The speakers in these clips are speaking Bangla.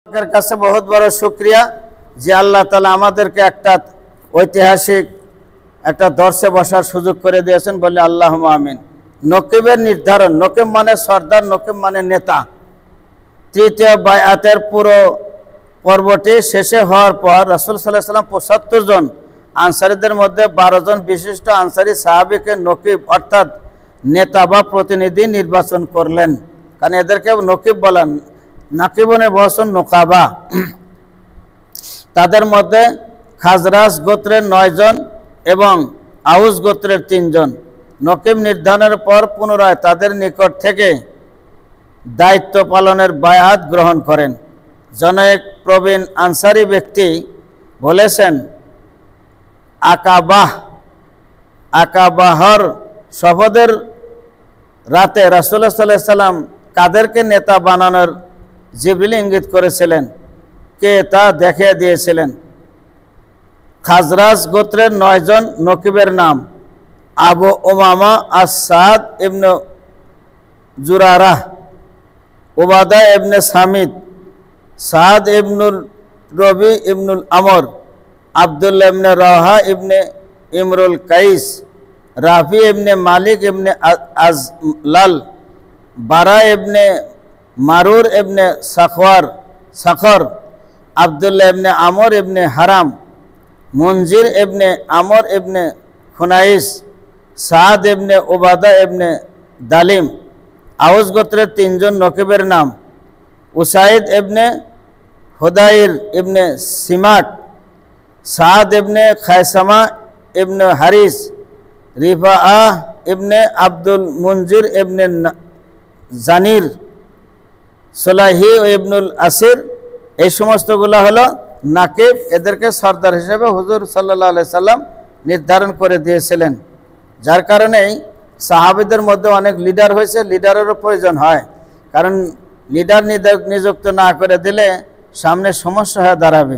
আপনার কাছে বহুত বড় শুকরিয়া যে আল্লাহ তাআলা আমাদেরকে একটা ঐতিহাসিক একটা দর্শে বসার সুযোগ করে দিয়েছেন, বলে আল্লাহুম্মা আমিন। নকিবের নির্ধারণ, নকিব মানে সর্দার, নকিব মানে নেতা। তৃতীয় বায়াতের পুরো পর্বটি শেষে হওয়ার পর রাসূল সাল্লাল্লাহু আলাইহি ওয়াসাল্লাম ৭৫ জন আনসারীদের মধ্যে ১২ জন বিশিষ্ট আনসারী সাহাবীকে নকিব অর্থাৎ নেতা বা প্রতিনিধি নির্বাচন করলেন। কারণ এদেরকে নকিব বলেন, নাকিবনে বসন নোকাবা। তাদের মধ্যে খাজরাজ গোত্রের ৯ জন এবং আউস গোত্রের ৩ জন। নকিব নির্ধারণের পর পুনরায় তাদের নিকট থেকে দায়িত্ব পালনের বায়াত গ্রহণ করেন। জনৈক প্রবীণ আনসারী ব্যক্তি বলেছেন, আকাবাহর শপথের রাতে রাসূলুল্লাহ সাল্লাল্লাহু আলাইহি সাল্লাম কাদেরকে নেতা বানানোর জিবরিল ইঙ্গিত করেছিলেন, কে তা দেখিয়ে দিয়েছিলেন। খাজরাজ গোত্রের ৯ জন নকিবের নাম: আবু উমামা আস-সাদ ইবনে জুরারাহ, উবাদা ইবনে সামিদ, সাদ ইবনুল রবি ইবনুল আমর, আব্দুল্লাহ ইবনে রাওহা ইবনে ইমরুল কাইস, রাফি ইবনে মালিক ইবনে আজলাল, বারা ইবনে মারুর ইবনে সাখর, আব্দুল্লাহ ইবনে আমর ইবনে হারাম, মুনজির ইবনে আমর ইবনে খুনাইস, সাদ ইবনে উবাদা ইবনে দালিম। আউস গোত্রের ৩ জন নকিবের নাম: উসাইদ ইবনে হুদাইর ইবনে সিমাক, সাদ ইবনে খায়সামা ইবনে হারিস, রিফাআহ ইবনে আব্দুল মুনজির ইবনে জানির, সুলাহি ইবনুল আসির। এই সমস্তগুলো হলো নাকিব। এদেরকে সর্দার হিসেবে হুজুর সাল্লাল্লাহু আলাইহি সাল্লাম নির্ধারণ করে দিয়েছিলেন। যার কারণেই সাহাবীদের মধ্যে অনেক লিডার হয়েছে, লিডারেরও প্রয়োজন হয়। কারণ লিডার নিযুক্ত না করে দিলে সামনে সমস্যা হয়ে দাঁড়াবে।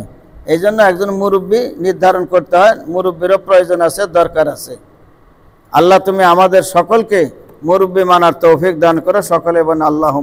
এই জন্য একজন মুরব্বী নির্ধারণ করতে হয়, মুরব্বীরও প্রয়োজন আছে, দরকার আছে। আল্লাহ তুমি আমাদের সকলকে মুরব্বী মানার তৌফিক দান করো। সকলে বলেন আল্লাহুম্মা।